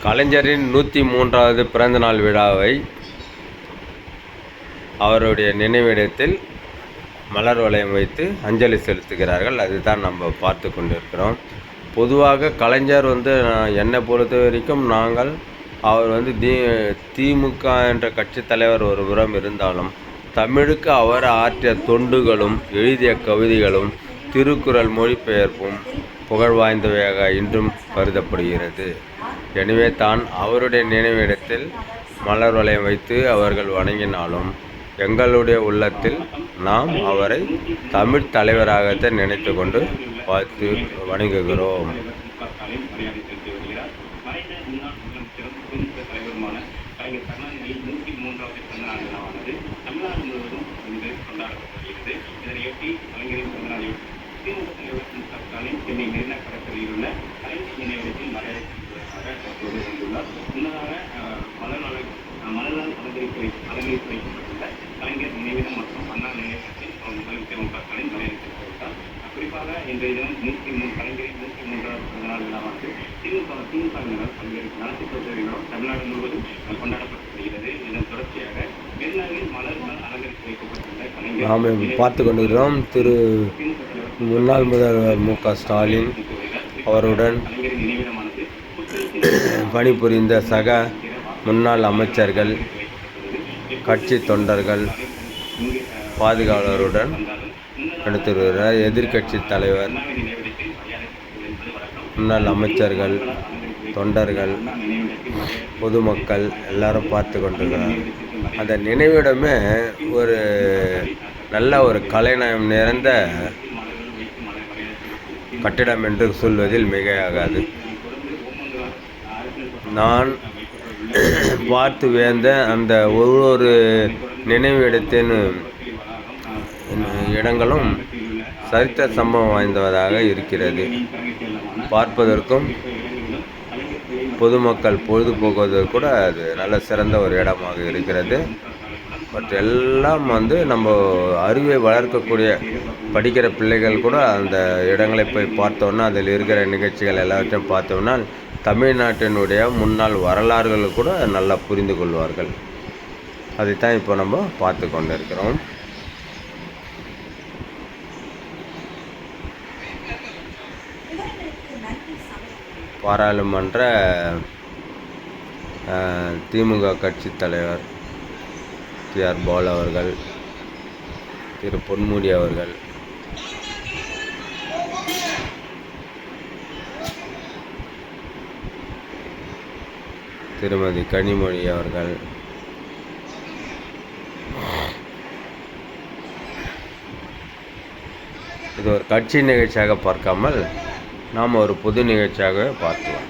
கலைஞரின் 103வது பிறந்தநாள் விழாவை அவருடைய நினைவிடத்தில் மலர் வளையம் வைத்து அஞ்சலி செலுத்துகிறார்கள். அதுதான் நம்ம பார்த்து கொண்டிருக்கிறோம். பொதுவாக கலைஞர் என்னை பொறுத்த வரைக்கும் அவர் திமுக என்ற கட்சி தலைவர் ஒரு புறம் இருந்தாலும் தமிழுக்கு அவர் ஆற்றிய தொண்டுகளும் எழுதிய கவிதைகளும் திருக்குறள் மொழிபெயர்ப்பும் புகழ் வாய்ந்தவையாக இன்றும் கருதப்படுகிறது. எனவே தான் அவருடைய நினைவிடத்தில் மலர் வளையம் வைத்து அவர்கள் வணங்கினாலும் எங்களுடைய உள்ளத்தில் நாம் அவரை தமிழ் தலைவராகத்தான் நினைத்து கொண்டு பார்த்து வணங்குகிறோம். கலைஞர் நினைவிடம் மற்றும் அண்ணா நினைவிடத்தில் முதலமைச்சர் ஸ்டாலின் மரியாதை குறிப்பாக இன்றைய தினம் 103 கலைஞரின் 103வது பிறந்தநாள் விழாவானது திமுகவினர் பல்வேறு நலத்திட்ட உதவிகளும் தமிழ்நாடு முழுவதும் கொண்டாடப்பட்டு வருகிறது. இதன் தொடர்ச்சியாக மெரினாவில் மலர்களால் அலங்கரித்து வைக்கப்பட்டுள்ள கலைஞர் நாம் பார்த்து கொண்டிருக்கிறோம். முன்னாள் முதல்வர் மு.க. ஸ்டாலின் அவருடன் பணிபுரிந்த சக முன்னாள் அமைச்சர்கள், கட்சி தொண்டர்கள், பாதுகாவலருடன் எடுத்துகிறார். எதிர்கட்சி தலைவர், முன்னாள் அமைச்சர்கள், தொண்டர்கள், பொதுமக்கள் எல்லாரும் பார்த்து கொண்டிருக்கிறார். அந்த நினைவிடமே ஒரு நல்ல ஒரு கலைநயம் நிறைந்த கட்டிடம் என்று சொல்வதில் மிகையாகாது. நான் பார்த்து வியந்த அந்த ஒவ்வொரு நினைவிடத்தின் இடங்களும் சரித்திர சம்பவம் வாய்ந்ததாக இருக்கிறது. பார்ப்பதற்கும் பொதுமக்கள் பொழுதுபோக்குவதற்கு கூட அது நல்ல சிறந்த ஒரு இடமாக இருக்கிறது. பட் எல்லாம் நம்ம அறிவை வளர்க்கக்கூடிய படிக்கிற பிள்ளைகள் கூட அந்த இடங்களை போய் பார்த்தோன்னா அதில் இருக்கிற நிகழ்ச்சிகள் எல்லாவற்றையும் பார்த்தோம்னா தமிழ்நாட்டினுடைய முன்னாள் வரலாறுகள் கூட நல்லா புரிந்து கொள்வார்கள். அதைத்தான் இப்போ நம்ம பார்த்து கொண்டு இருக்கிறோம். பாராளுமன்ற திமுக கட்சி தலைவர் டி.ஆர். பாலு அவர்கள், திரு பொன்முடி அவர்கள், திருமதி கனிமொழி அவர்கள், இது ஒரு கட்சி நிகழ்ச்சியாக பார்க்காமல் நாம் ஒரு பொது நிகழ்ச்சியாக பார்க்கலாம்.